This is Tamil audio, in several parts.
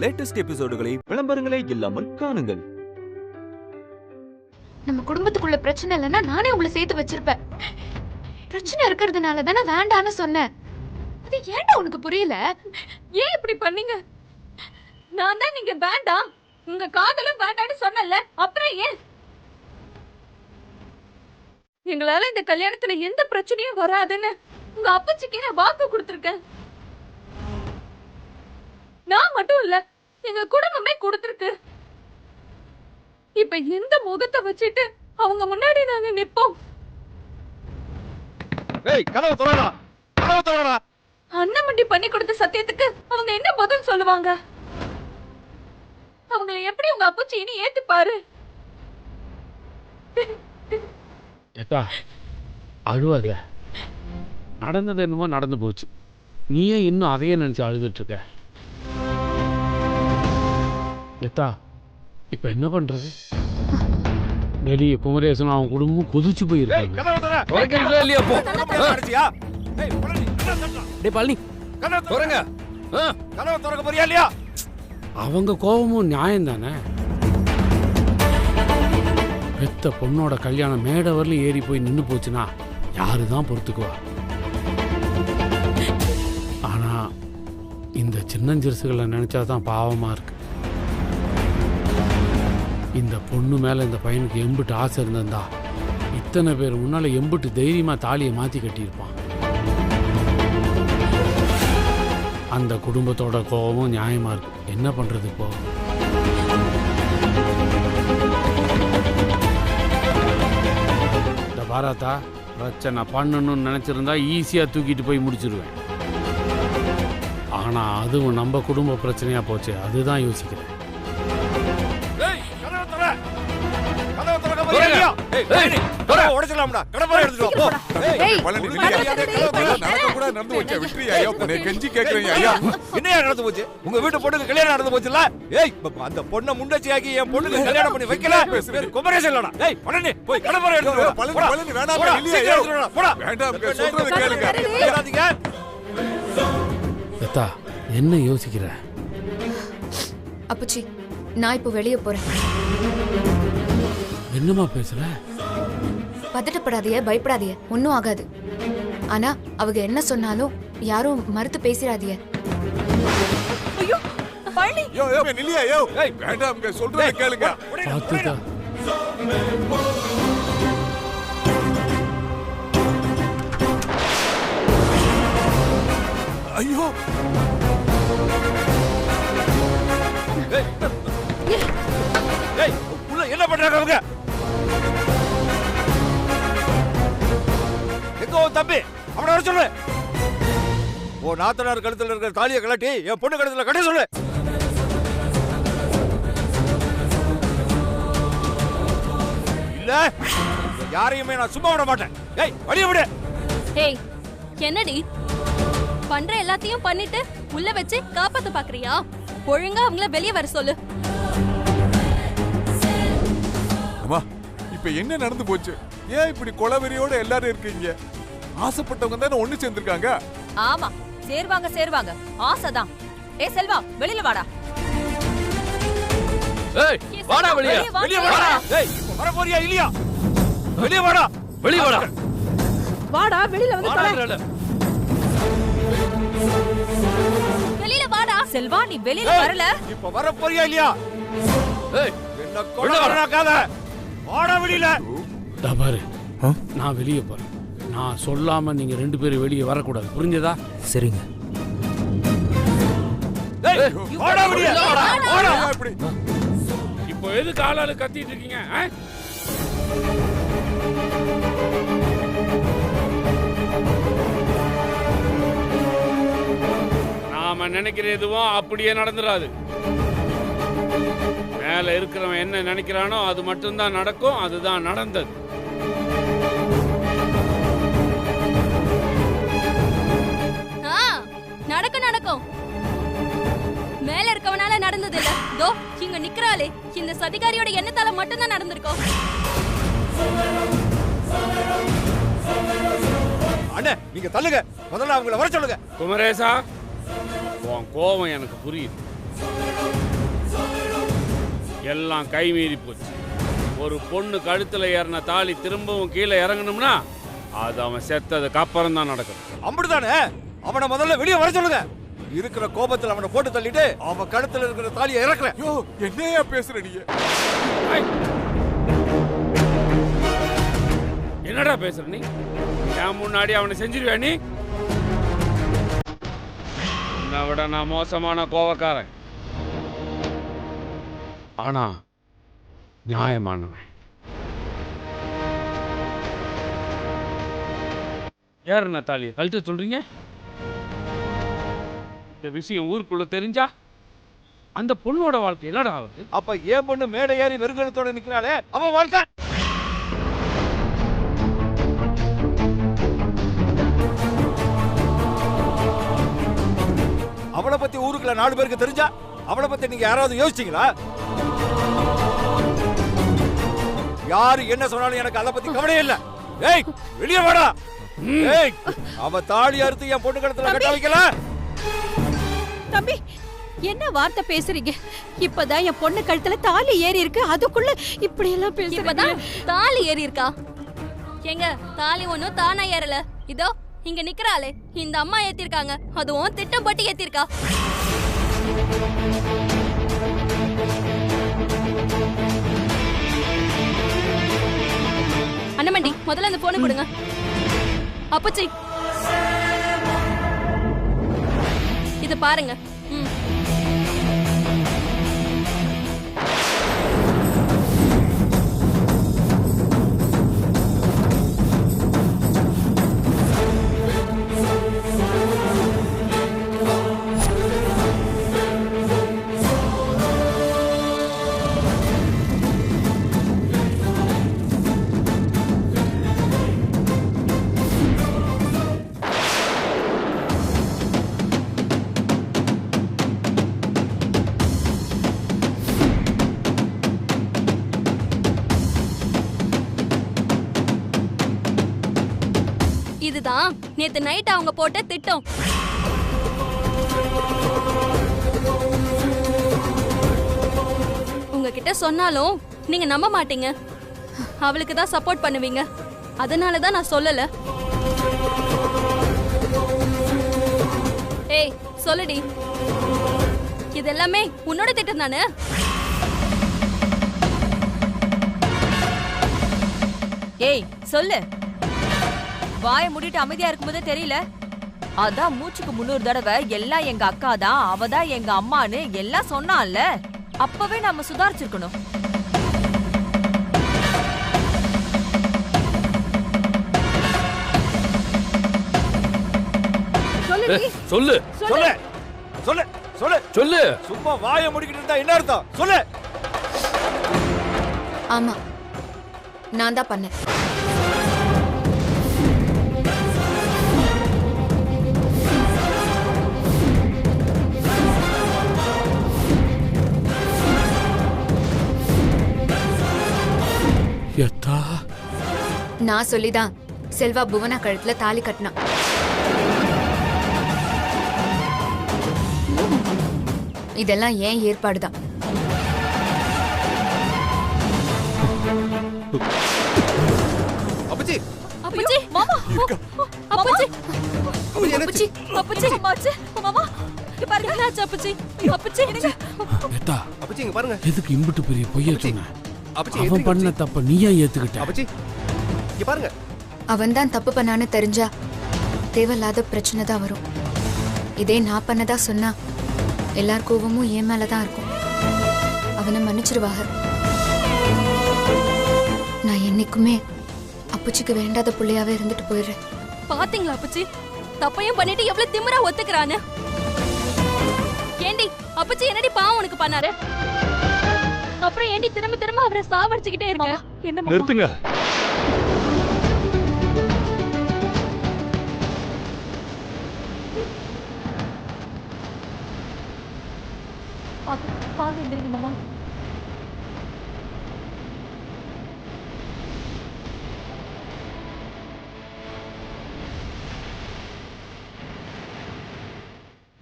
லேட்டஸ்ட் எபிசோடுகளை விளம்பரங்களே இல்லாமல் காணுங்கள். நம்ம குடும்பத்துக்குள்ள பிரச்சனை இல்லைன்னா நானே உங்களை சேர்த்து வச்சிருப்பேன். பிரச்சனை இருக்கிறதுனால தானே வேண்டான்னு சொன்னேன். அது ஏன்டா உனக்கு புரியல? ஏன் இப்படி பண்ணீங்க? நான் தான் நீங்க வேண்டாம், உங்க காதலும் வேண்டான்னு சொன்னல, அப்புறம் ஏன்? எங்களால இந்த கல்யாணத்துல எந்த பிரச்சனையும் வராதுன்னு உங்க அப்பச்சிக்கு நான் வாக்கு கொடுத்திருக்கேன். நான் மட்டும் இல்ல, எங்க குடும்பமே கொடுத்திருக்கு. இப்ப எந்த முகத்தை வச்சுட்டு அவங்க முன்னாடி நாங்க நிப்போம்? கதவை திறடா, கதவை திறடா. அண்ணன் மண்டி பண்ணி கொடுத்த சத்தியத்துக்கு அவங்க என்ன பதில் சொல்லுவாங்க? அவங்களை எப்படி உங்க அப்பச்சி இனி ஏத்துப்பாரு? ஏத்தா அழுவாத, நடந்தது என்னமோ நடந்து போச்சு. நீயே இன்னும் அதையே நினைச்சு அழுதுட்டு இருக்க. ஏத்தா இப்ப என்ன பண்றது? வெளியே குமரேசன் அவன் குடும்பம் கொதிச்சு போயிருக்காங்க. அவங்க கோபமும் நியாயம் தானே. பெத்த பொண்ணோட கல்யாணம் மேடை வரலும் ஏறி போய் நின்று போச்சுன்னா யாருதான் பொறுத்துக்குவா? ஆனா இந்த சின்னஞ்சிறுசுகளை நினைச்சாதான் பாவமா இருக்கு. இந்த பொண்ணு மேல இந்த பையனுக்கு எம்பிட்டு ஆசை இருந்திருந்தா இத்தனை பேர் முன்னால எம்பிட்டு தைரியமா தாலியை மாத்தி கட்டியிருப்பான். அந்த குடும்பத்தோட கோபமும் நியாயமா இருக்கு. என்ன பண்றது இப்போ? இந்த பாராத்தா பிரச்சனை பண்ணணும்னு நினைச்சிருந்தா ஈஸியா தூக்கிட்டு போய் முடிச்சிருவேன். ஆனா அதுவும் நம்ம குடும்ப பிரச்சனையா போச்சு, அதுதான் யோசிக்கிறேன். உங்க வீட்டு பொண்ணுக்கு கல்யாணம் நடந்து போச்சுல, அந்த பொண்ணை முண்டச்சியாக்கி என் பொண்ணுக்கு கல்யாணம் பண்ணி வைக்கல. குமரேசன் இல்லடா. ஏய் பழனி போய் கடப்பாரை எடுத்து வா. பழனி வேணாம் இல்லையா? போடா. வேண்டாம் சொல்றது கேளுங்க. ஏத்தா என்ன யோசிக்கிற? அப்பச்சி நான் இப்போ வெளியே போறேன். என்னமா பேசுற? பதட்டப்படாதீங்க, பயப்படாதீங்க, ஒன்னும் ஆகாது. ஆனா அவங்க என்ன சொன்னாலும் யாரும் மறுத்து பேசிடாதீங்க. ஐயோ பழனி, யோ யோ நில்லியா? யோ ஏய் வேண்டாம் சொல்றது கேளுங்க. பாத்துடா. ஐயோ ஏய் உள்ள என்ன பண்றாங்க அவங்க? எங்க தம்பி அவனை வர சொல்லு. ஓ நாத்தனார் கழுத்துல இருக்கிற தாலியை கழட்டி என் பொண்ணு கழுத்துல கட்ட சொல்லு. இல்ல யாரையுமே நான் சும்மா விட மாட்டேன். ஏய் வெளிய விடு. ஏய் என்னடி பண்ற? எல்லாத்தையும் பண்ணிட்டு உள்ள வச்சு காப்பாத்த பாக்குறியா? ஒழுங்கா அவங்கள வெளிய வர சொல்லு. அம்மா இப்ப என்ன நடந்து போச்சு? ஏன் இப்படி கொலவெறியோட எல்லாரும் இருக்கீங்க? ஆசைப்பட்டவங்க தானே ஒண்ணு சேர்ந்திருக்காங்க. ஆமா சேருவாங்க, ஆசைதான். ஏய் செல்வா வெளியில வாடா. ஏய் வாடா வெளிய. வெளிய வாடா. ஏய் வர போறியா இல்லையா? வெளிய வாடா. வெளிய வாடா. வாடா வெளியில வந்து தொலை. வெளியில வாடா. செல்வா நீ வெளியில வரல. இப்ப வர போறியா இல்லையா? ஏய் என்ன கொலவெறியாக்காத. வாடா வெளியில. பாரு நான் வெளியே போறேன். நான் சொல்லாம நீங்க ரெண்டு பேரும் வெளியே வரக்கூடாது, புரிஞ்சதா? சரிங்க. வாடா வெளிய. வாடா இப்படி. இப்போ எது காலால கத்திட்டு இருக்கீங்க? நாம நினைக்கிற எதுவும் அப்படியே நடந்துராது. மேல இருக்கிறவன் என்ன நினைக்கிறானோ அது மட்டும்தான் நடக்கும். அதுதான் நடந்தது. நடக்கும். மேல இருக்கவனால நடந்தது இல்ல. தோ இங்க நிக்கறாளே, இந்த சதிகாரியோட எண்ணத்தால மட்டும் தான் நடந்திருக்கும். அண்ணே நீங்க தள்ளுங்க, முதல்ல அவங்கள வர சொல்லுங்க. குமரேசா, உன் கோபம் எனக்கு புரியுது. எல்லாம் கைமீறி போச்சு. ஒரு பொண்ணு கழுத்துல ஏறின தாலி திரும்பவும் கீழே இறங்கணும்னா அது அவன் செத்ததுக்கு அப்புறம் தான் நடக்கும். அப்படிதானே? அவனை முதல்ல வெளியே வர சொல்லுங்க. இருக்கிற கோபத்துல அவனை போட்டு தள்ளிட்டு அவன் கழுத்துல இருக்கிற தாலியை இறக்குறேன். யோ, என்னையா பேசுற நீ? என்னடா பேசுற நீ? என் முன்னாடி அவனை செஞ்சிருவியா நீ? உன்னை விட நான் மோசமான கோவக்காரன், ஆனா நியாயமானவன். யார் என்ன தாலியை கழுத்து சொல்றீங்க? இந்த விஷயம் ஊருக்குள்ள தெரிஞ்சா அந்த பொண்ணோட வாழ்க்கை என்னடா ஆகுது? அப்ப ஏன் பொண்ணு மேடை ஏறி வெறுகணத்தோட நிக்கிறாளே, அவன் வாழ்க்கை. அவளை பத்தி ஊருக்குள்ள 4 பேருக்கு தெரிஞ்சா அவளை பத்தி நீங்க யாராவது யோசிச்சீங்களா? யாரு என்ன சொன்னாலும் எனக்கு அதை பத்தி கவலையே இல்ல. ஏய், வெளியே வாடா. ஏய், அவ தாலி அறுத்து என் பொண்ணு கழுத்துல கட்ட வைக்கல. தம்பி, என்ன வார்த்தை பேசுறீங்க? இப்பதான் என் பொண்ணு கழுத்துல தாலி ஏறி இருக்கு, அதுக்குள்ள இப்படி எல்லாம் பேசுறீங்க? இப்பதான் தாலி ஏறி இருக்கா? எங்க தாலி ஒண்ணும் தானா ஏறல. இதோ இங்க நிக்கிறாளே இந்த அம்மா ஏத்திருக்காங்க, அதுவும் திட்டம் போட்டு ஏத்திருக்கா. அண்ணமண்டி, முதல்ல அந்த போனை கொடுங்க. அப்பச்சி, இது பாருங்க. இதுதான் நேத்து நைட் அவங்க போட்ட திட்டம். உங்ககிட்ட சொன்னாலும் நீங்க நம்ப மாட்டீங்க, அவளுக்கு தான் சப்போர்ட் பண்ணுவீங்க. அதனால தான் நான் சொல்லல. ஏய் சொல்லுடி, இது எல்லாமே உன்னோட திட்டம் தானே? ஏய் சொல்லு. வாயை மூடிட்டு அமைதியா இருக்கும்போதே தெரியல. அதான் மூச்சுக்கு 300 தடவை எல்லாம் எங்க அக்கா தான், அவதான் எங்க அம்மான்னு எல்லாம் சொன்னான்ல, அப்பவே நம்ம சுதாரிச்சிருக்கணும். சொல்லு சொல்லு சொல்லு சொல்லு சொல்லு. சும்மா வாயை முடிக்கிட்டு இருந்தா என்ன அர்த்தம்? சொல்லு. ஆமா, நான் தான் பண்ணேன். நான் சொல்லிதான் செல்வா புவனா கழுத்துல தாலி கட்டினா. இதெல்லாம் ஏன் ஏற்பாடுதான். அப்பச்சி, அப்பச்சி, மாமா, அப்பச்சி, அப்பச்சி, அப்பச்சி, அம்மாச்சி, மாமா, இங்க பாருங்க. என்னாச்சு அப்பச்சி? அப்பச்சி, ஏத்தா, அப்பச்சி இங்க பாருங்க. எதுக்கு இம்புட்டு பெரிய பொய்ய சொன்ன? அப்பச்சி, அவன் பண்ண தப்ப நீயா ஏத்துக்கிட்ட? அப்பச்சி இங்க பாருங்க. அவன் தான் தப்பு பண்ணான்னு தெரிஞ்சா தேவையில்லாத பிரச்சனை தான் வரும். இதே நான் பண்ணதா சொன்னா எல்லார் கோவமும் என் மேலதான் இருக்கும். அவனை மன்னிச்சிருவாக. நான் என்னைக்குமே அப்புச்சிக்கு வேண்டாத புள்ளையாவே இருந்துட்டு போயிடுறேன். பாத்தீங்களா அப்பச்சி, தப்பையும் பண்ணிட்டு எவ்வளவு திமிரா ஒத்துக்கிறான்னு. ஏண்டி அப்பச்சி என்னடி பாவம் உனக்கு பண்ணாரு? அப்புறம் ஏண்டி திரும்ப திரும்ப அவரை சாவடிச்சுக்கிட்டே இருக்க? என்ன நிறுத்துங்க. மாமா.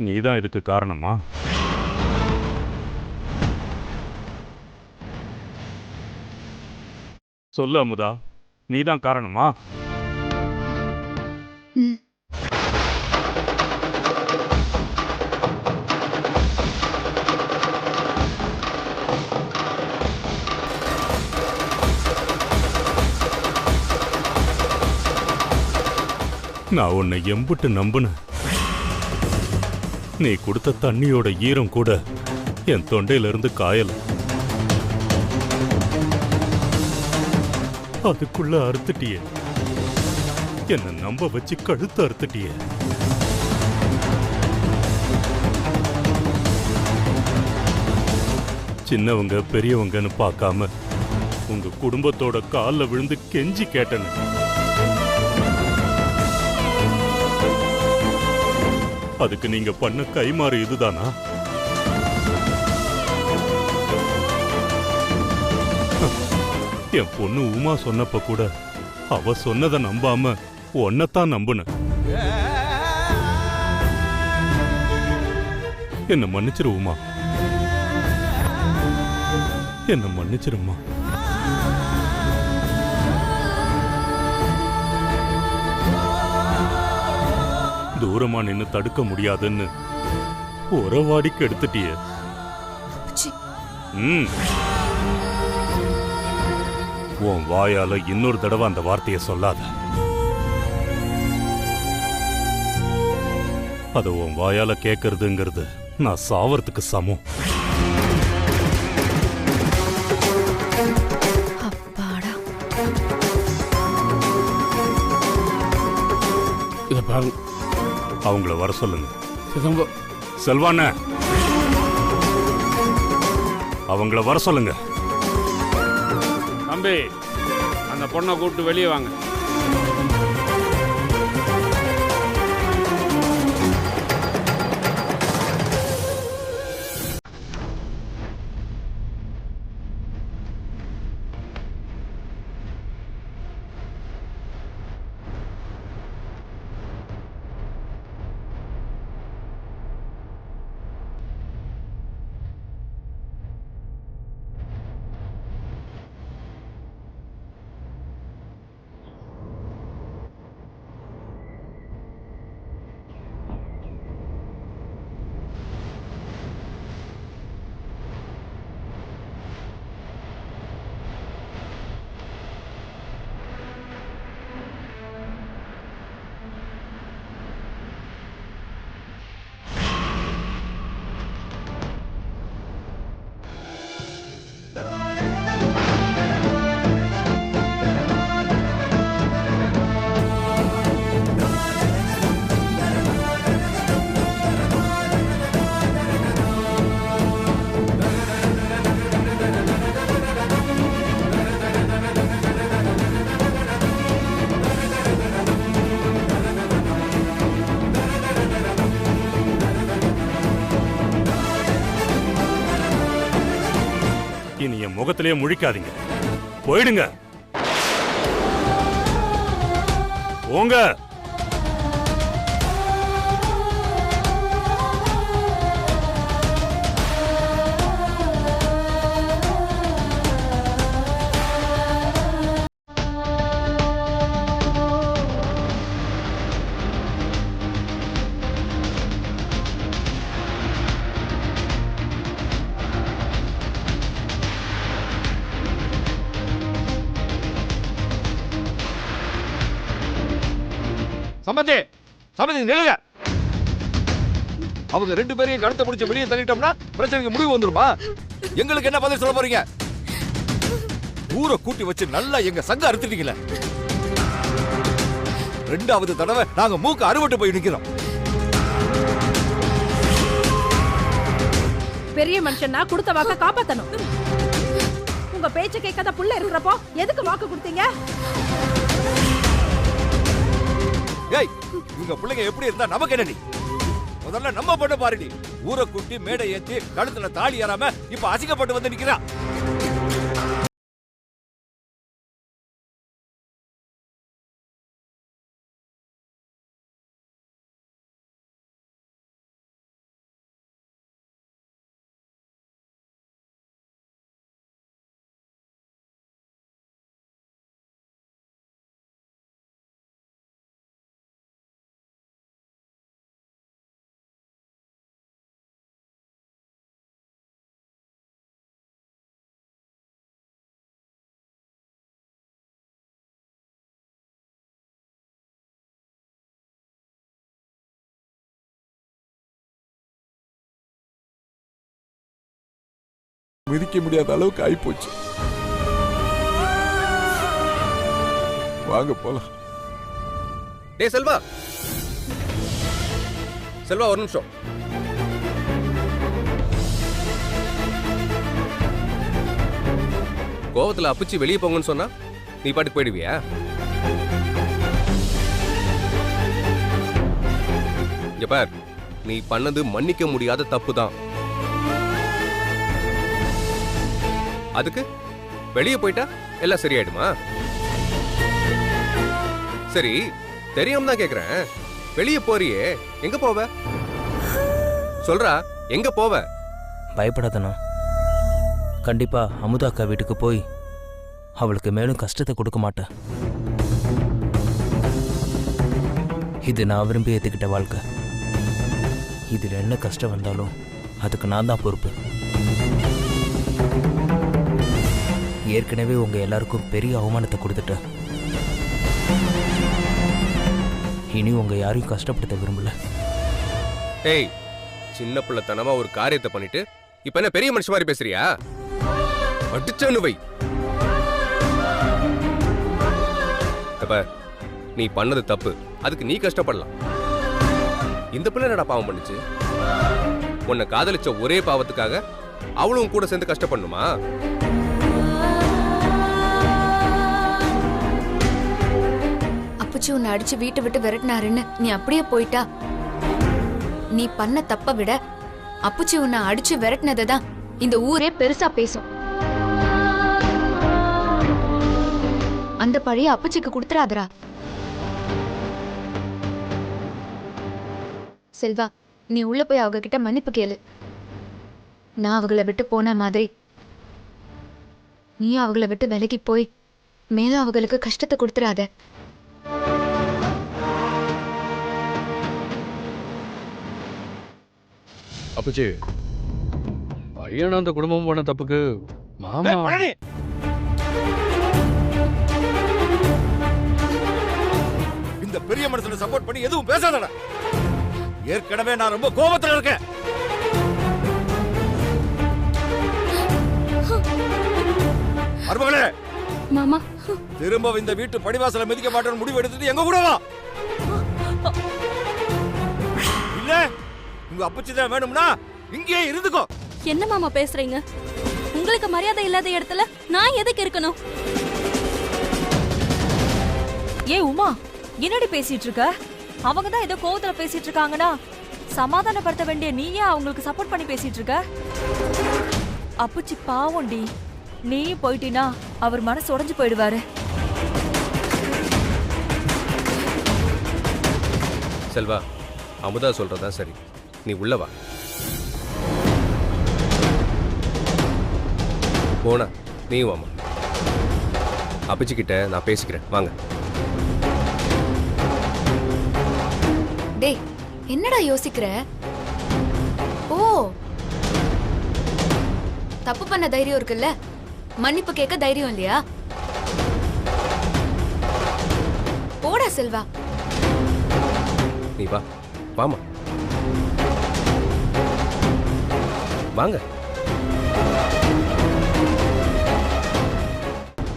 நீதான் இதுக்கு காரணமா? சொல்லு அமுதா, நீதான் காரணமா? ம். நான் உன்னை எம்புட்டு நம்புன. நீ கொடுத்த தண்ணியோட ஈரம் கூட என் தொண்டையிலிருந்து காயல. அதுக்குள்ள அறுத்துட்டியே, என்ன நம்ப வச்சு கழுத்து அறுத்துட்டியே. சின்னவங்க பெரியவங்கன்னு பார்க்காம உங்க குடும்பத்தோட கால்ல விழுந்து கெஞ்சி கேட்டேன்னு. அதுக்கு நீங்க பண்ண கைமாறு இதுதானா? என் பொண்ணு உமா சொன்னப்ப கூட அவ சொன்னதை நம்பாம உன்னைத்தான் நம்புன. என்ன மன்னிச்சிரு உமா, என்ன மன்னிச்சிருமா. தூரமா நின்னு தடுக்க முடியாதுன்னு உறவாடிக்கு எடுத்துட்டியே. சி. ம். உன் வாயால இன்னொரு தடவை அந்த வார்த்தையை சொல்லாத. அத உன் வாயால கேட்கறதுங்கிறது நான் சாவறதுக்கு சமம். அப்பாடா. இத பாருங்க, அவங்கள வர சொல்லுங்க. செல்வான, அவங்கள வர சொல்லுங்க. தம்பி, அந்த பொண்ணை கூப்பிட்டு வெளியே வாங்க. இனி என் முகத்திலேயே முழிக்காதீங்க. போயிடுங்க. போங்க. சம்பந்தி, சம்பந்தி நில்லுங்க. அவங்க ரெண்டு பேரையும் கழுத்தை பிடிச்சு வெளியே தள்ளிட்டோம்னா பிரச்சனைக்கு முடிவு வந்துருமா? எங்களுக்கு என்ன பதில் சொல்ல போறீங்க? ஊரை கூட்டி வச்சு நல்லா எங்க சங்க அறுத்துட்டீங்களே. ரெண்டாவது தடவை நாங்க மூக்கு அறுவட்டு போய் நிக்கிறோம். பெரிய மனுஷன்னா கொடுத்த வாக்க காப்பாத்தணும். உங்க பேச்ச கேட்காத புள்ள இருக்கிறப்போ எதுக்கு வாக்கு கொடுத்தீங்க? ஏய், இவங்க பிள்ளைங்க எப்படி இருந்தா நமக்கு என்னடி? முதல்ல நம்ம பொண்ணு பாருடி. ஊரை கூட்டி மேடை ஏத்தி கழுத்துல தாலி ஏறாம இப்ப அசிங்கப்பட்டு வந்து நிக்கிறா. மிதிக்க முடியாத அளவுக்கு ஆயிப்போச்சு. வாங்க போலாம். டேய் செல்வா, செல்வா ஒரு நிமிஷம். கோவத்துல அப்பிச்சு வெளியே போங்கன்னு சொன்னா நீ பாட்டுக்கு போயிடுவியா? இங்க பார், நீ பண்ணது மன்னிக்க முடியாத தப்பு தான். அதுக்கு வெளியே போயிட்டா எல்லாம் சரியாயிடுமா? சரி, தெரியாம தான் கேக்குறேன். வெளியே போறியே, எங்க போவ? சொல்றா, எங்க போவ? பயப்படாதண்ணா. கண்டிப்பா அமுதா அக்கா வீட்டுக்கு போய் அவளுக்கு மேலும் கஷ்டத்தை கொடுக்க மாட்டேன். இது நான் விரும்பி ஏத்துக்கிட்ட வாழ்க்கை. இதில் என்ன கஷ்டம் வந்தாலும் அதுக்கு நான் தான் பொறுப்பு. ஏற்கனவே உங்க எல்லாருக்கும் பெரிய அவமானத்தை கொடுத்துட்டேன். இனி உங்க யாரையும் கஷ்டப்படுத்த விரும்பல. ஏய், சின்ன பிள்ளைத்தனமா ஒரு காரியத்தை பண்ணிட்டு இப்ப என்ன பெரிய மனுஷன் மாதிரி பேசுறியா? அடிச்சனு வை. நீ பண்ணது தப்பு, அதுக்கு நீ கஷ்டப்படலாம். இந்த பிள்ளை என்னடா பாவம் பண்ணுச்சு? உன்னை காதலிச்ச ஒரே பாவத்துக்காக அவளும் கூட சேர்ந்து கஷ்டப்படணுமா? அப்புச்சி உன்னை அடிச்சு வீட்டை விட்டு விரட்டினாருன்னு நீ அப்படியே போயிட்டா, நீ பண்ண தப்ப விட அப்புச்சி உன்னை அடிச்சு விரட்டினதை தான் இந்த ஊரே பெருசா பேசும். அந்த பழைய அப்புச்சிக்கு கொடுத்துறாதரா. செல்வா, நீ உள்ள போய் அவங்க கிட்ட மன்னிப்பு கேளு. நான் அவங்கள விட்டு போன மாதிரி நீ அவங்கள விட்டு விலகி போய் மேலும் அவங்களுக்கு கஷ்டத்தை கொடுத்துறாத. அப்பச்சி, பையன் அந்த குடும்பம் பண்ண தப்புக்கு மாமா இந்த பெரிய மனுஷனை சப்போர்ட் பண்ணி எதுவும் பேசாதடா. ஏற்கனவே நான் ரொம்ப கோபத்துல இருக்கேன். மருமகளே, மாமா, திரும்ப இந்த வீட்டு படிவாசல மிதிக்க மாட்டேன்னு முடிவு எடுத்துட்டு எங்க கூட வா. இல்ல உங்க அப்பச்சிதான் வேணும்னா இங்கேயே இருந்துக்கோ. என்ன மாமா பேசுறீங்க? உங்களுக்கு மரியாதை இல்லாத இடத்துல நான் எதுக்கு இருக்கணும்? ஏ உமா, என்னடி பேசிட்டு இருக்க? அவங்க தான் ஏதோ கோவத்துல பேசிட்டு இருக்காங்கன்னா சமாதானப்படுத்த வேண்டிய நீயே அவங்களுக்கு சப்போர்ட் பண்ணி பேசிட்டு இருக்க. அப்புச்சி பாவம்டி, நீ போயிட்டினா அவர் மனசு உடைஞ்சு போயிடுவாரு. செல்வா, அமுதா சொல்றதா சரி, நீ உள்ள வா. போனா நீ வாமா. அப்பிச்சுக்கிட்ட நான் பேசிக்கிறேன், வாங்க. டேய், என்னடா யோசிக்கிற? ஓ, தப்பு பண்ண தைரியம் இருக்குல்ல, மன்னிப்பு கேட்க தைரியம் இல்லையா? போடா செல்வா. நீ வா, வாமா, வாங்க.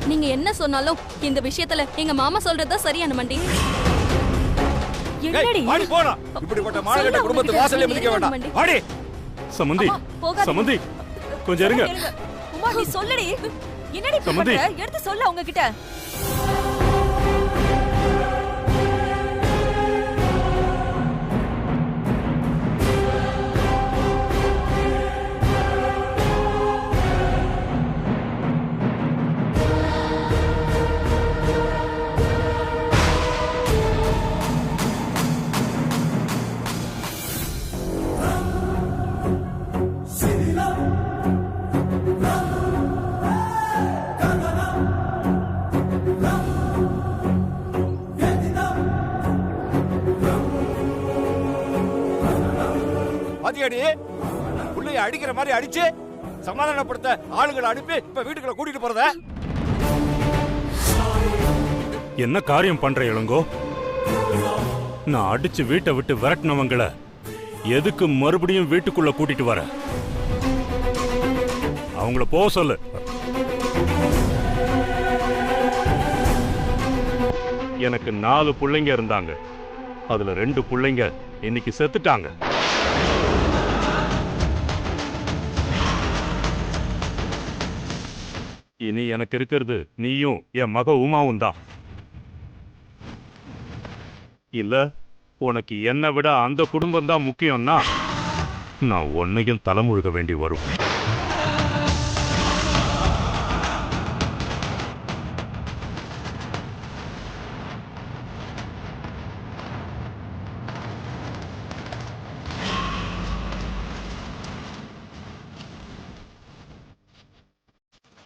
நீங்க என்ன சொன்னாலும் இந்த விஷயத்துல எங்க மாமா சொல்றதுதான் சரியான மண்டி. என்னடி வாடி போடா. இப்படிப்பட்ட மானகெட்ட குடும்பத்து வாசல்ல மிதிக்க வேண்டாம். வாடி. சமந்தி, சமந்தி கொஞ்சம் இருங்க. உமா, நீ சொல்லுடி. என்னடி பண்ற? எடுத்து சொல்ல அவங்க கிட்ட. பாத்தியாடி, புள்ளைய அடிக்கிற மாதிரி அடிச்சு சமாதானப்படுத்த ஆளுங்களை அனுப்பி இப்ப வீட்டுக்குள்ள கூட்டிட்டு போறத. என்ன காரியம் பண்ற இளங்கோ? நான் அடிச்சு வீட்டை விட்டு விரட்டினவங்கள எதுக்கு மறுபடியும் வீட்டுக்குள்ள கூட்டிட்டு வர? அவங்கள போக சொல்லு. எனக்கு 4 பிள்ளைங்க இருந்தாங்க. அதுல 2 பிள்ளைங்க இன்னைக்கு செத்துட்டாங்க. இனி எனக்கு இருக்கிறது நீயும் என் மக உமாவும் தான். இல்ல உனக்கு என்னை விட அந்த குடும்பம் தான் முக்கியம்னா நான் உன்னையும் தலைமுழுக வேண்டி வரும்.